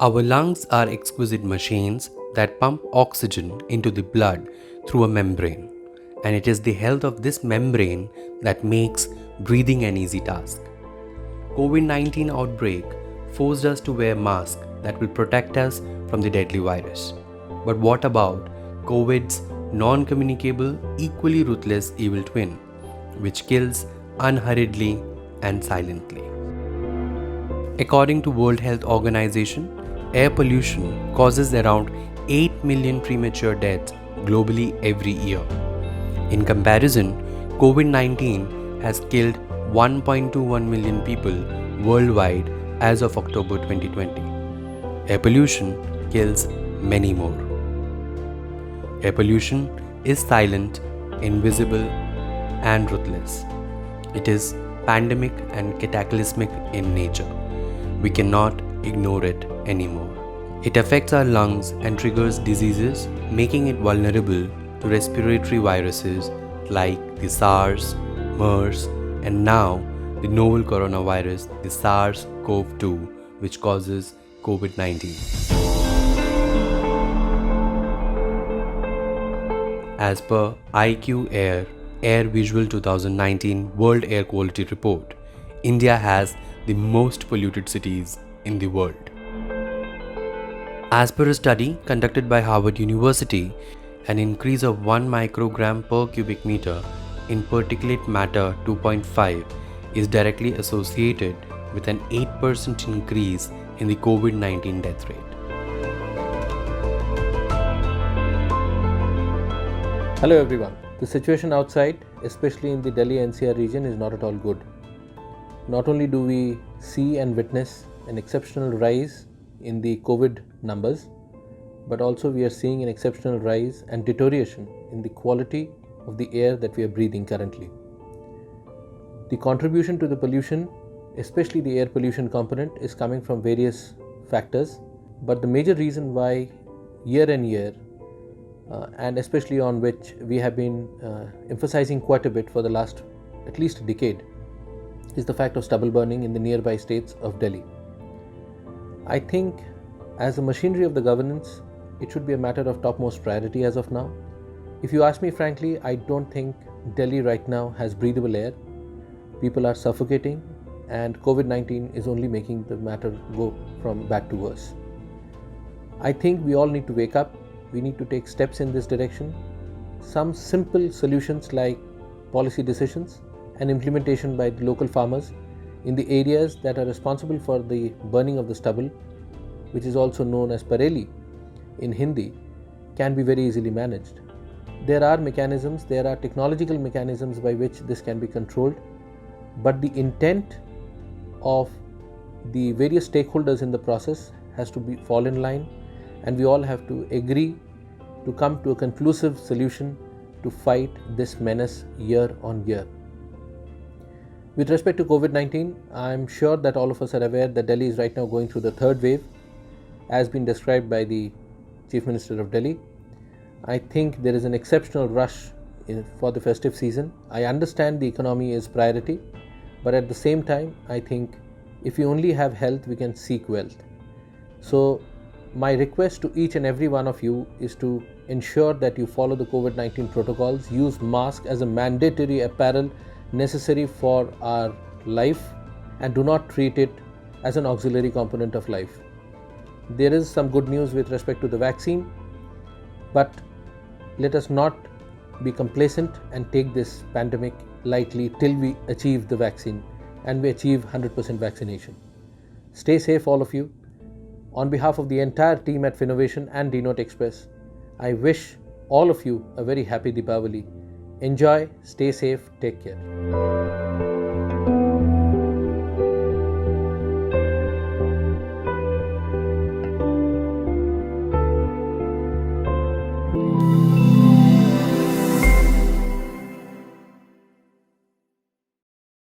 Our lungs are exquisite machines that pump oxygen into the blood through a membrane, and it is the health of this membrane that makes breathing an easy task. COVID-19 outbreak forced us to wear masks that will protect us from the deadly virus. But what about COVID's non-communicable, equally ruthless evil twin, which kills unhurriedly and silently? According to World Health Organization, air pollution causes around 8 million premature deaths globally every year. In comparison, COVID-19 has killed 1.21 million people worldwide as of October 2020. Air pollution kills many more. Air pollution is silent, invisible, and ruthless. It is pandemic and cataclysmic in nature. We cannot ignore it anymore. It affects our lungs and triggers diseases, making it vulnerable to respiratory viruses like the SARS, MERS, and now the novel coronavirus, the SARS-CoV-2, which causes COVID-19. As per IQ Air Visual 2019 World Air Quality Report, India has the most polluted cities in the world. As per a study conducted by Harvard University, an increase of 1 microgram per cubic meter in particulate matter 2.5 is directly associated with an 8% increase in the COVID-19 death rate. Hello everyone. The situation outside, especially in the Delhi NCR region, is not at all good. Not only do we see and witness an exceptional rise in the COVID numbers, but also we are seeing an exceptional rise and deterioration in the quality of the air that we are breathing currently. The contribution to the pollution, especially the air pollution component, is coming from various factors, but the major reason why year and year and especially on which we have been emphasizing quite a bit for the last at least a decade is the fact of stubble burning in the nearby states of Delhi. I think as the machinery of the governance, it should be a matter of topmost priority as of now. If you ask me frankly, I don't think Delhi right now has breathable air. People are suffocating and COVID-19 is only making the matter go from bad to worse. I think we all need to wake up. We need to take steps in this direction. Some simple solutions like policy decisions and implementation by the local farmers in the areas that are responsible for the burning of the stubble, which is also known as Pareli in Hindi, can be very easily managed. There are mechanisms, there are technological mechanisms by which this can be controlled, but the intent of the various stakeholders in the process has to fall in line, and we all have to agree to come to a conclusive solution to fight this menace year on year. With respect to COVID-19, I am sure that all of us are aware that Delhi is right now going through the third wave, as been described by the Chief Minister of Delhi. I think there is an exceptional rush for the festive season. I understand the economy is priority, but at the same time, I think if we only have health, we can seek wealth. So my request to each and every one of you is to ensure that you follow the COVID-19 protocols, use mask as a mandatory apparel necessary for our life, and do not treat it as an auxiliary component of life. There is some good news with respect to the vaccine, but let us not be complacent and take this pandemic lightly till we achieve the vaccine and we achieve 100% vaccination. Stay safe, all of you. On behalf of the entire team at Finovation and DNote Express, I wish all of you a very happy Deepavali. Enjoy, stay safe, take care.